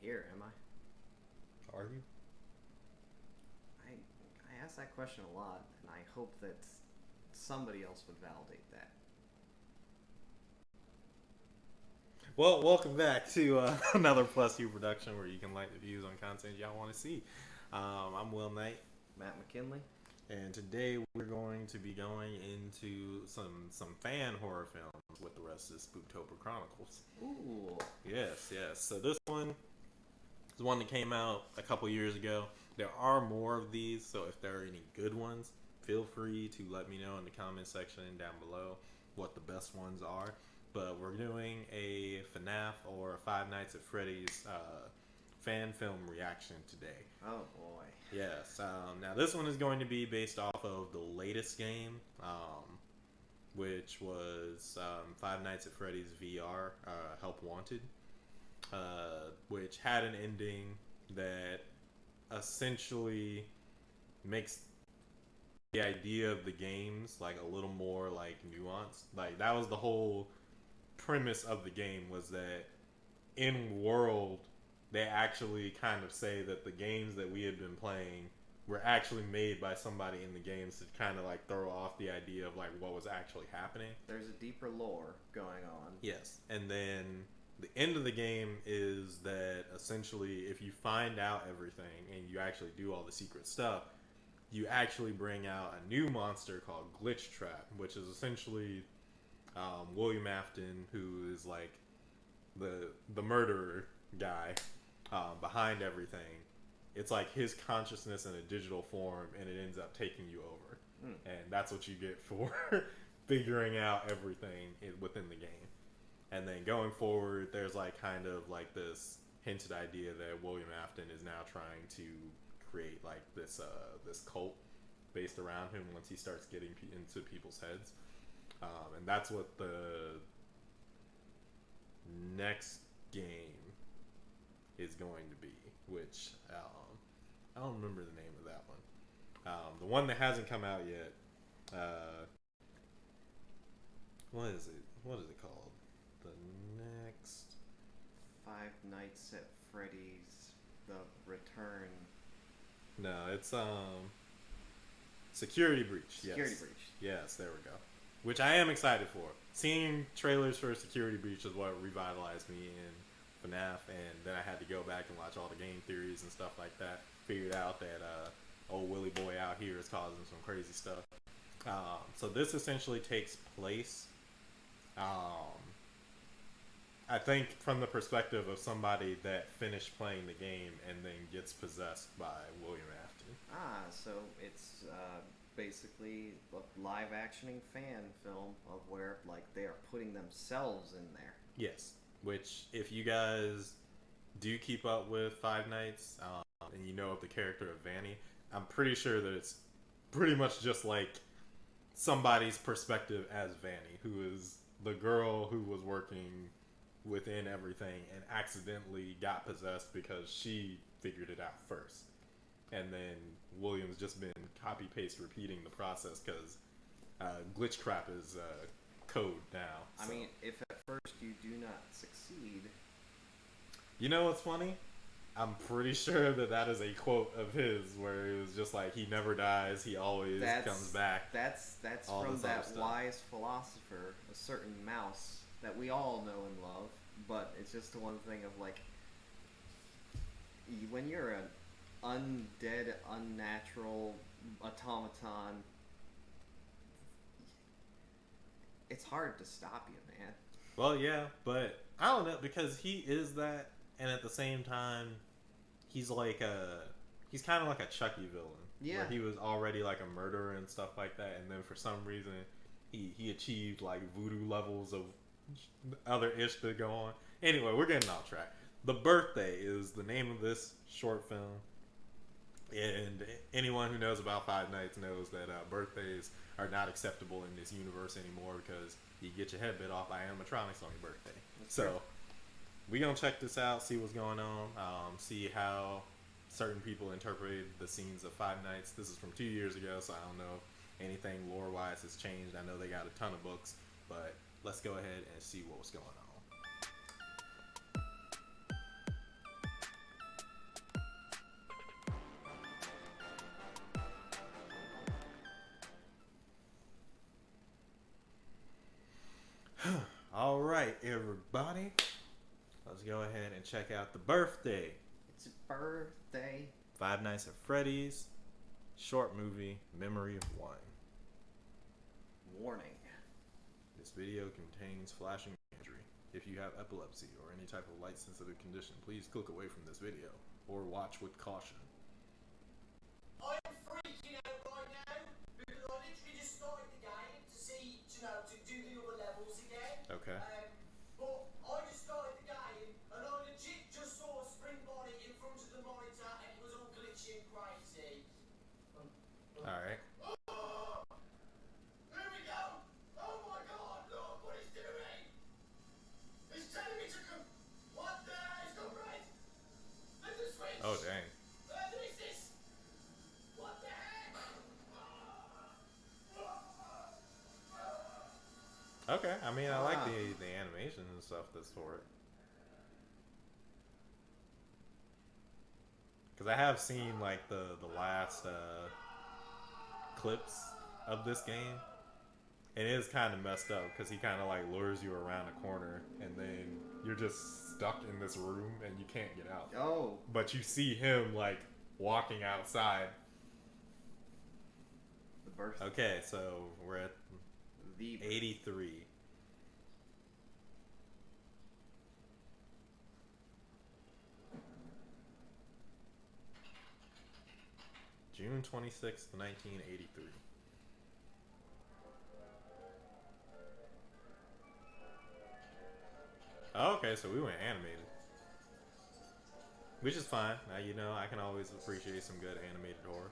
here, am I? Are you? I ask that question a lot, and I hope that somebody else would validate that. Well, welcome back to another Plus U production where you can like the views on content y'all want to see. I'm Will Knight, Matt McKinley? and today we're going to be going into some fan horror films with the rest of SpoookTober Chronicles. Ooh. Yes. So this one is one that came out a couple years ago. There are more of these, so if there are any good ones, feel free to let me know in the comment section down below what the best ones are. But we're doing a FNAF or a Five Nights at Freddy's fan film reaction today. Oh boy. Yes. Now this one is going to be based off of the latest game, which was Five Nights at Freddy's VR, Help Wanted, which had an ending that essentially makes the idea of the games like a little more like nuanced. Like that was the whole premise of the game, was that in world they actually kind of say that the games that we had been playing were actually made by somebody in the games to kind of like throw off the idea of like what was actually happening. There's a deeper lore going on. Yes. And then the end of the game is that essentially if you find out everything and you actually do all the secret stuff, you actually bring out a new monster called Glitch Trap, which is essentially William Afton, who is like the murderer guy behind everything. It's like his consciousness in a digital form, and it ends up taking you over, and that's what you get for figuring out everything within the game. And then going forward, there's like kind of like this hinted idea that William Afton is now trying to create like this cult based around him once he starts getting into people's heads. And that's what the next game is going to be, which I don't remember the name of that one. The one that hasn't come out yet, what is it? What is it called? The next Five Nights at Freddy's, The Return. No, it's Security Breach. Security Yes. Breach. Yes, there we go. Which I am excited for. Seeing trailers for Security Breach is what revitalized me in FNAF, and then I had to go back and watch all the game theories and stuff like that. Figured out that old Willy Boy out here is causing some crazy stuff. So this essentially takes place, I think, from the perspective of somebody that finished playing the game and then gets possessed by William Afton. So it's basically a live actioning fan film of where like they are putting themselves in there. Yes, which if you guys do keep up with Five Nights and you know of the character of Vanny, I'm pretty sure that it's pretty much just like somebody's perspective as Vanny, who is the girl who was working within everything and accidentally got possessed because she figured it out first. And then William's just been copy paste repeating the process because glitch crap is code now. So. I mean, if at first you do not succeed, you know what's funny? I'm pretty sure that is a quote of his where it was just like he never dies, he always comes back. That's from that wise philosopher, a certain mouse that we all know and love. But it's just the one thing of like, when you're an undead, unnatural automaton, it's hard to stop you, man. Well, yeah, but I don't know, because he is that, and at the same time, he's like he's kind of like a Chucky villain. Yeah. Where he was already like a murderer and stuff like that, and then for some reason, he achieved like voodoo levels of other ish to go on. Anyway, we're getting off track. The Birthday is the name of this short film, and anyone who knows about Five Nights knows that birthdays are not acceptable in this universe anymore because you get your head bit off by animatronics on your birthday. That's so true. we gonna check this out, see what's going on, see how certain people interpreted the scenes of Five Nights. This is from 2 years ago, so I don't know if anything lore wise has changed. I know they got a ton of books, but let's go ahead and see what was going on. All right, everybody. Let's go ahead and check out The Birthday. It's a birthday. Five Nights at Freddy's. Short movie, Memory of One. Warning. This video contains flashing imagery. If you have epilepsy or any type of light-sensitive condition, please click away from this video or watch with caution. I'm freaking out right now because I literally just started the game to see, to do the other levels again. Okay. But I just started the game and I legit just saw a spring body in front of the monitor and it was all glitchy and crazy. Alright. Oh, here we go! Oh my god, look what he's doing! He's telling me to come. What the hell? It's gone red! Let the switch! Oh, dang. Who is this? What the heck? Okay, I mean, I like the animation and stuff that's for it. Because I have seen, like, the last clips of this game. And it is kind of messed up because he kind of, like, lures you around a corner and then you're just stuck in this room and you can't get out. Oh. But you see him, like, walking outside. The birthday. Okay, so we're at The 83. June 26th, 1983. Oh, okay, so we went animated. Which is fine. Now, you know, I can always appreciate some good animated horror.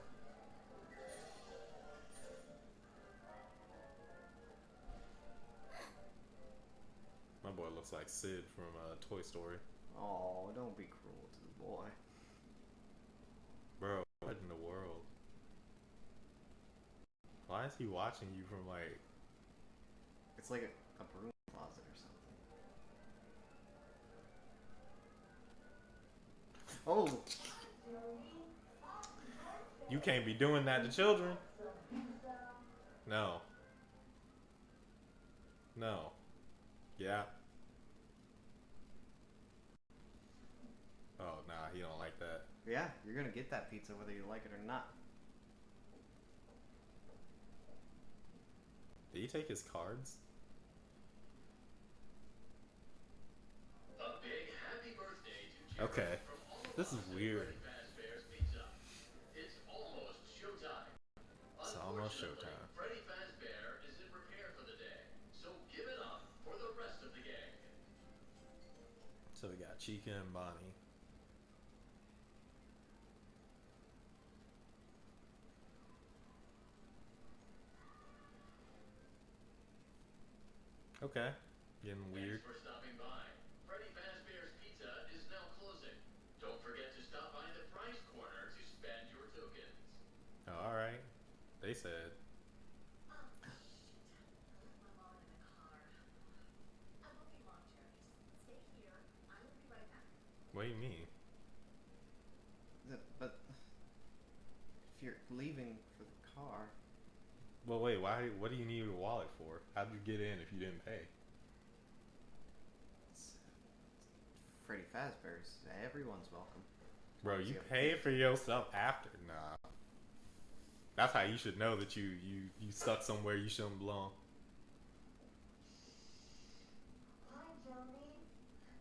My boy looks like Sid from Toy Story. Oh, don't be cruel to the boy. Bro, what in the world? Why is he watching you from, like... It's like a broom closet or something. Oh! You can't be doing that to children. No. No. Yeah. Oh, nah, he don't like that. Yeah, you're gonna get that pizza whether you like it or not. Did he take his cards? A big happy birthday to Jerry Okay. from all of This is us at weird. Freddy Fazbear's Pizza. It's almost showtime. It's almost Unfortunately, showtime. Freddy Fazbear isn't prepared for the day, so give it up for the rest of the gang. So we got Chica and Bonnie. Okay. Getting weird. Thanks for stopping by. Freddy Fazbear's Pizza is now closing. Don't forget to stop by the prize corner to spend your tokens. Oh, alright. They said. Oh, shit. I left my wallet in the car. I won't be long, Jerry. Just stay here. I will be right back. What do you mean? But if you're leaving for the car, Well, wait, why? What do you need a wallet for? How did you get in if you didn't pay? it's Freddy Fazbear's. Everyone's welcome. Bro, you pay for yourself after. Nah. That's how you should know that you stuck somewhere you shouldn't belong. Hi, Joni.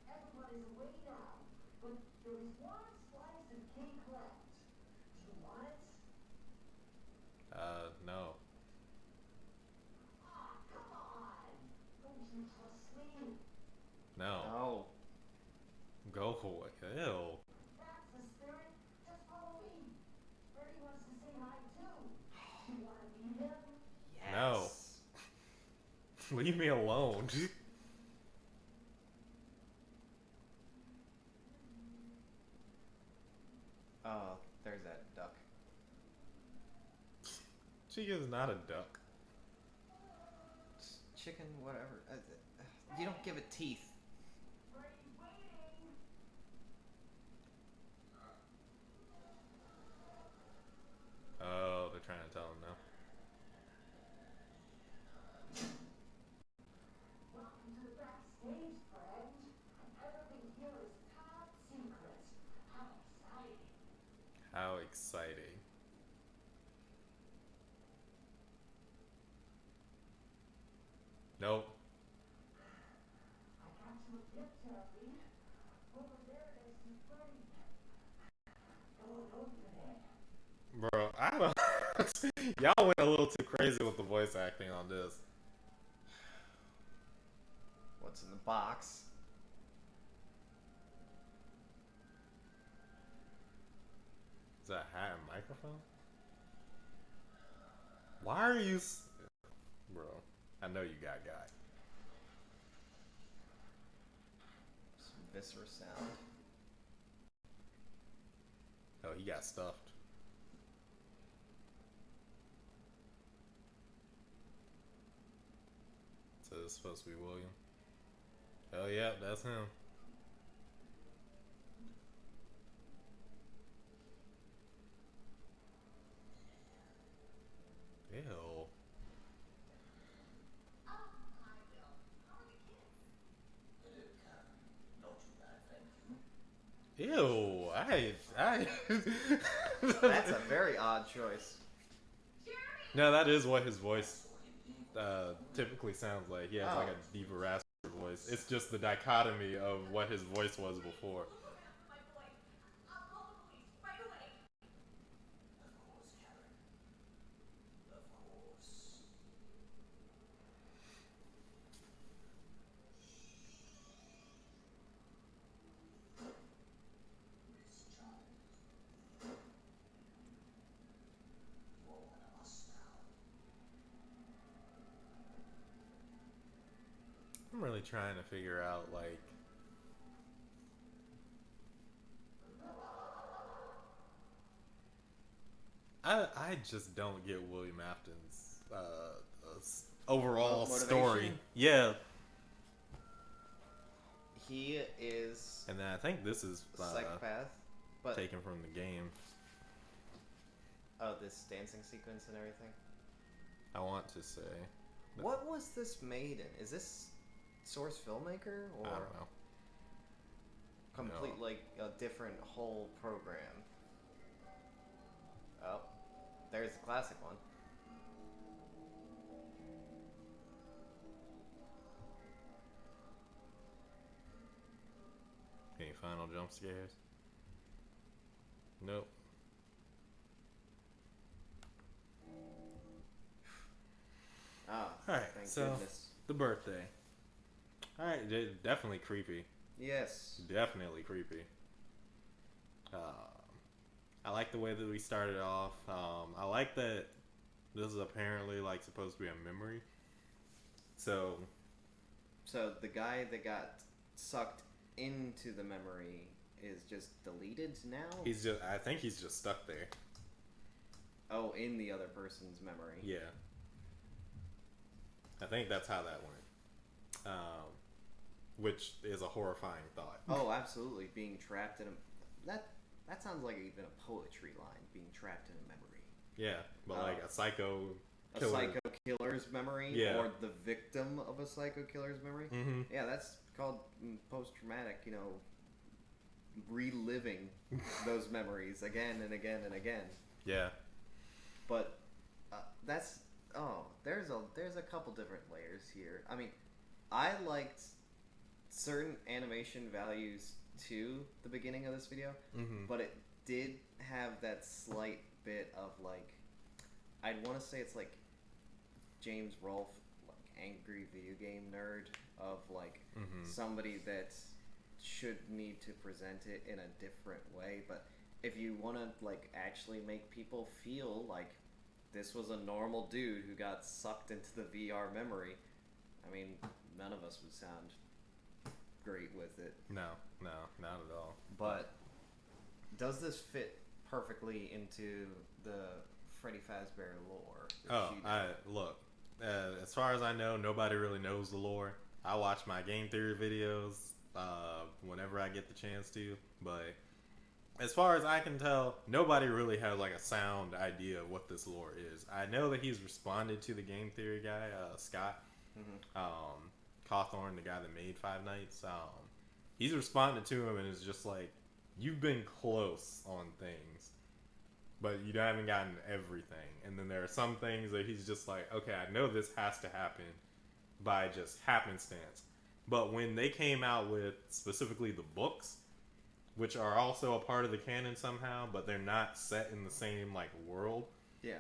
Everyone is away now, but there is one slice of cake left. Do you want it? No. Ah, come on. Don't you trust me? No. Oh. Go away. Ew. That's the spirit. Just follow me. Freddy wants to say hi too. You want to meet him? Yes. No. Leave me alone. Oh, there's that duck. Chica's not a duck. Chicken, whatever. You don't give it teeth. Freddy's waiting. Oh, they're trying to tell him no. Welcome Nope. I got you a gift, Charlie. Over there next to Freddy. Go and open it. Bro, I don't. Y'all went a little too crazy with the voice acting on this. What's in the box? Is that a hat and microphone? Why are you... Bro, I know you got guy. Some viscera sound. Oh, he got stuffed. So it's supposed to be William. Oh yeah, that's him. Ew. Oh, hi, Will. How are the kids? Hello, Karen. Not too bad, thank you. Ew. That's a very odd choice. Jeremy! No, that is what his voice typically sounds like. He has like Oh. a deeper, raspier voice. It's just the dichotomy of what his voice was before. My boy. I'll call the police right away. Of course, Karen. Of course. Miss Child. You are one of us now. I'm really trying to figure out like I just don't get William Afton's overall Motivation? story. Yeah, He is and then I think this is a psychopath, but taken from the game. oh, this dancing sequence and everything. I want to say What was this made in? Is this Source Filmmaker or I don't know. complete No. like a different whole program? Oh, there's the classic one. Any final jump scares? Nope. Ah, Alright, thank so goodness. the birthday. Alright, definitely creepy. Yes. Definitely creepy. I like the way that we started off. I like that this is apparently like supposed to be a memory. So So the guy that got sucked into the memory is just deleted now? I think he's just stuck there. Oh, in the other person's memory. Yeah. I think that's how that went. Which is a horrifying thought. Oh, absolutely. Being trapped in a that sounds like even a poetry line. Being trapped in a memory. Yeah, but like a psycho A killer. psycho killer's memory, Yeah. or the victim of a psycho killer's memory. Mm-hmm. Yeah, that's called post-traumatic. You know, reliving those memories again and again and again. Yeah. But there's a couple different layers here. I mean, I liked certain animation values to the beginning of this video, Mm-hmm. but it did have that slight bit of like, I'd want to say it's like James Rolfe, like angry video game nerd, of like Mm-hmm. somebody that should need to present it in a different way. But if you want to like actually make people feel like this was a normal dude who got sucked into the VR memory, I mean, none of us would sound great with it. No, not at all. But does this fit perfectly into the Freddy Fazbear lore? that Oh, you do? look. As far as I know, nobody really knows the lore. I watch my game theory videos whenever I get the chance to, but as far as I can tell, nobody really has like a sound idea of what this lore is. I know that he's responded to the game theory guy, Scott Cawthorn, the guy that made Five Nights. He's responded to him and is just like, you've been close on things, but you haven't gotten everything. And then there are some things that he's just like, okay, I know this has to happen, by just happenstance. But when they came out with specifically the books, which are also a part of the canon somehow, but they're not set in the same like world. Yeah.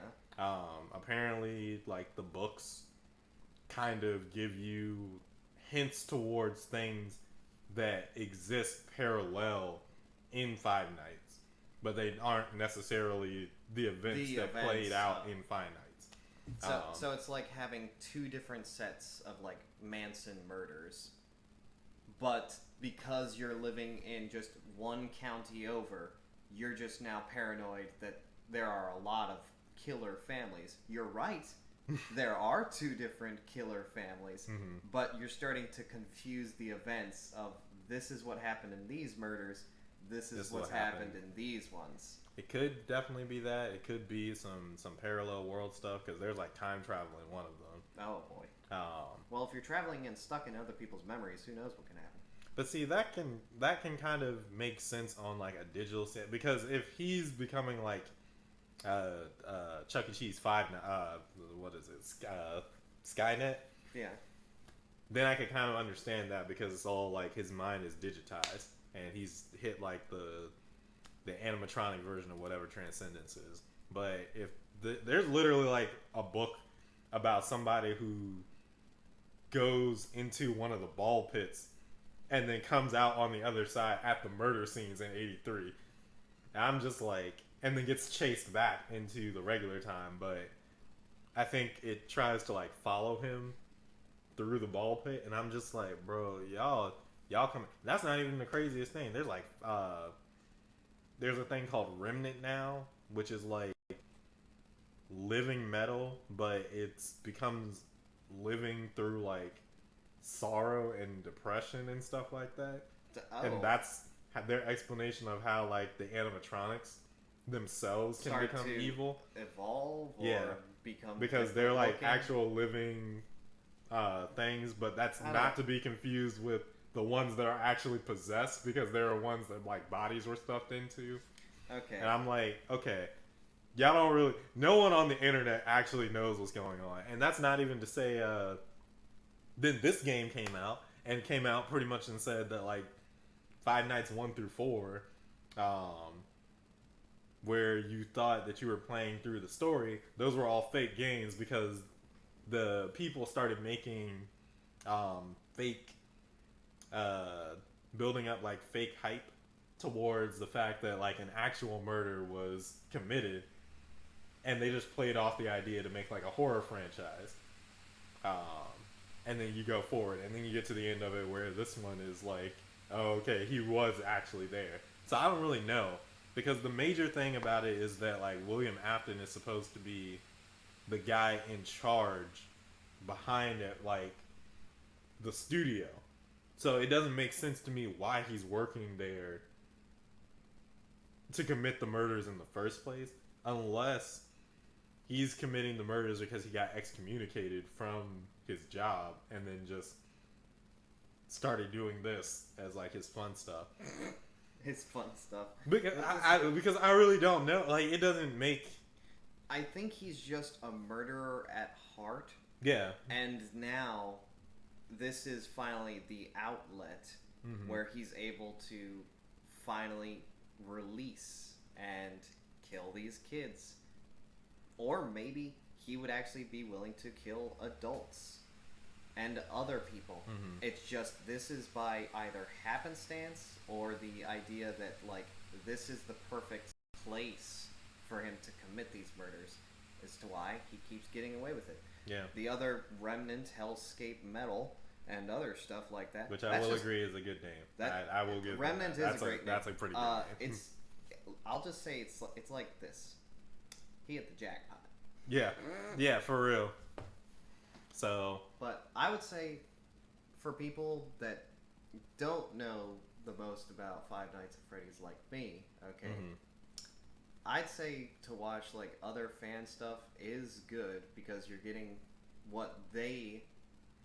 Apparently, like the books kind of give you hints towards things that exist parallel in Five Nights, but they aren't necessarily the events that played out in Five Nights. So it's like having two different sets of like Manson murders, but because you're living in just one county over, you're just now paranoid that there are a lot of killer families. You're right. There are two different killer families, but you're starting to confuse the events of this is what happened in these murders, this is what's happened in these ones. It could definitely be that. It could be some parallel world stuff because there's like time travel in one of them. Oh boy. Well, if you're traveling and stuck in other people's memories, who knows what can happen? But see, that can kind of make sense on like a digital set because if he's becoming like Chuck E. Cheese what is it? Skynet. Yeah. Then I could kind of understand that because it's all like his mind is digitized and he's hit like the animatronic version of whatever Transcendence is. But if there's literally like a book about somebody who goes into one of the ball pits and then comes out on the other side at the murder scenes in '83. And I'm just like, and then gets chased back into the regular time, but I think it tries to like follow him through the ball pit, and I'm just like, bro, y'all come. That's not even the craziest thing. There's like, there's a thing called Remnant now, which is like living metal, but it's becomes living through like sorrow and depression and stuff like that. Oh. And that's their explanation of how like the animatronics themselves can Start become to evil, evolve, or yeah, become because they're like looking. actual living things, but that's not to be confused with the ones that are actually possessed, because there are ones that like bodies were stuffed into. Okay. And I'm like, okay, y'all don't really. No one on the internet actually knows what's going on, and that's not even to say. Then this game came out pretty much and said that like Five Nights 1 through 4, where you thought that you were playing through the story, those were all fake games because the people started making fake, building up like fake hype towards the fact that like an actual murder was committed, and they just played off the idea to make like a horror franchise. And then you go forward, and then you get to the end of it where this one is like, oh, okay, he was actually there. So I don't really know, because the major thing about it is that like William Afton is supposed to be the guy in charge behind it, like the studio. So it doesn't make sense to me why he's working there to commit the murders in the first place, unless he's committing the murders because he got excommunicated from his job and then just started doing this as like his fun stuff. His fun stuff. Because I really don't know. Like, it doesn't make. I think he's just a murderer at heart. Yeah. And now, this is finally the outlet where he's able to finally release and kill these kids. Or maybe he would actually be willing to kill adults and other people. It's just, this is by either happenstance or the idea that like this is the perfect place for him to commit these murders, as to why he keeps getting away with it. Yeah. The other Remnant, Hellscape Metal, and other stuff like that, which I will agree is a good name. I will give Remnant that. is a great name. That's a pretty good name. I'll just say it's like this. He hit the jackpot. Yeah. Yeah, for real. So. But I would say, for people that don't know the most about Five Nights at Freddy's like me, okay, I'd say to watch like other fan stuff is good, because you're getting what they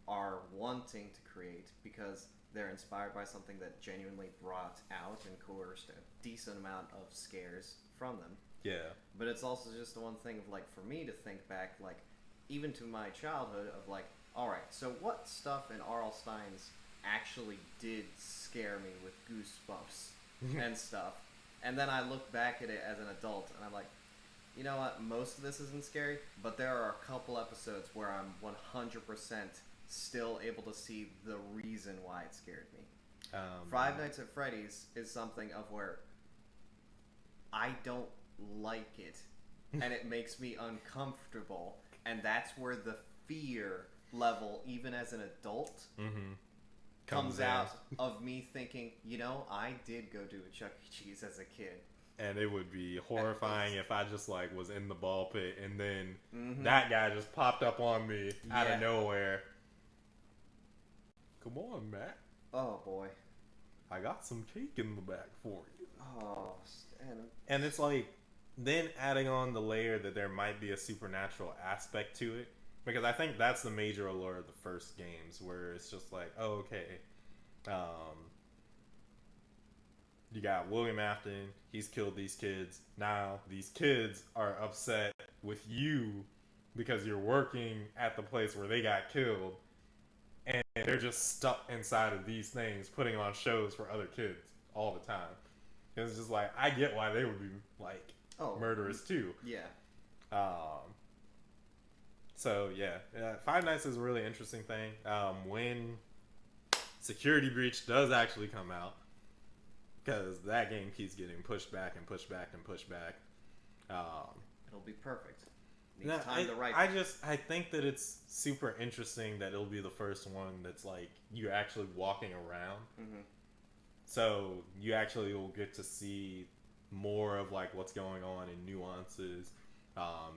are wanting to create, because they're inspired by something that genuinely brought out and coerced a decent amount of scares from them. Yeah. But it's also just the one thing of like, for me to think back, like even to my childhood, of like Alright, so what stuff in R.L. Stein's actually did scare me with goosebumps and stuff? And then I look back at it as an adult, and I'm like, you know what, most of this isn't scary, but there are a couple episodes where I'm 100% still able to see the reason why it scared me. Five Nights at Freddy's is something of where I don't like it, and it makes me uncomfortable, and that's where the fear level, even as an adult, comes out of me thinking, you know, I did go to a Chuck E. Cheese as a kid. And it would be horrifying if I just like was in the ball pit and then that guy just popped up on me out of nowhere. Come on, Matt. Oh boy. I got some cake in the back for you. Oh, and it's like then adding on the layer that there might be a supernatural aspect to it, because I think that's the major allure of the first games, where it's just like, oh, okay, you got William Afton, he's killed these kids. Now these kids are upset with you because you're working at the place where they got killed, and they're just stuck inside of these things, putting on shows for other kids all the time. It's just like, I get why they would be like murderous too. Yeah. So yeah, Five Nights is a really interesting thing. When Security Breach does actually come out, because that game keeps getting pushed back and pushed back and pushed back. It'll be perfect. Needs time to write. I think that it's super interesting that it'll be the first one that's like you're actually walking around. So you actually will get to see more of like what's going on in nuances.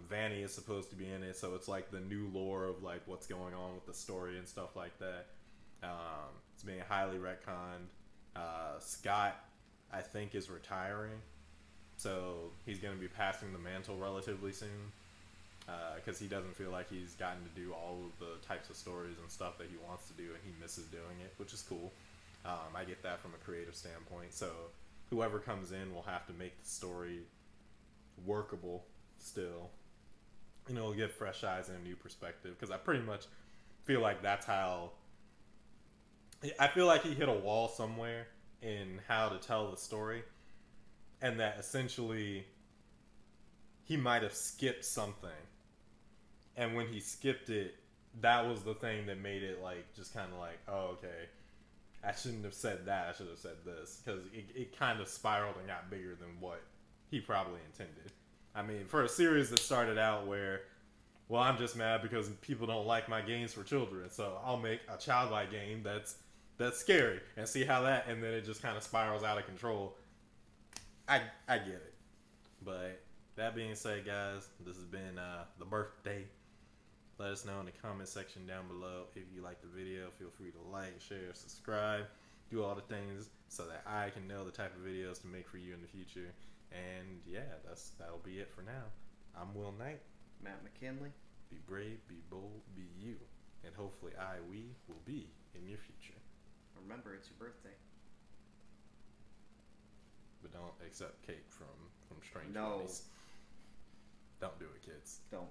Vanny is supposed to be in it, so it's like the new lore of like what's going on with the story and stuff like that. It's being highly retconned. Scott, I think, is retiring, so he's going to be passing the mantle relatively soon, because he doesn't feel like he's gotten to do all of the types of stories and stuff that he wants to do, and he misses doing it, which is cool. I get that from a creative standpoint. So whoever comes in will have to make the story workable still. And it'll give fresh eyes and a new perspective, because I pretty much feel like that's how... I feel like he hit a wall somewhere in how to tell the story, and that essentially he might have skipped something. And when he skipped it, that was the thing that made it like just kind of like, oh, okay, I shouldn't have said that, I should have said this, because it kind of spiraled and got bigger than what he probably intended. I mean, for a series that started out where, well, I'm just mad because people don't like my games for children, so I'll make a childlike game that's scary and see how that, and then it just kind of spirals out of control. I get it. But that being said, guys, this has been the birthday. Let us know in the comment section down below if you like the video. Feel free to like, share, subscribe, do all the things so that I can know the type of videos to make for you in the future. And yeah, that'll be it for now. I'm Will Knight. Matt McKinley. Be brave, be bold, be you. And hopefully we will be in your future. Remember, it's your birthday. But don't accept cake from strangers. No. Don't do it, kids. Don't.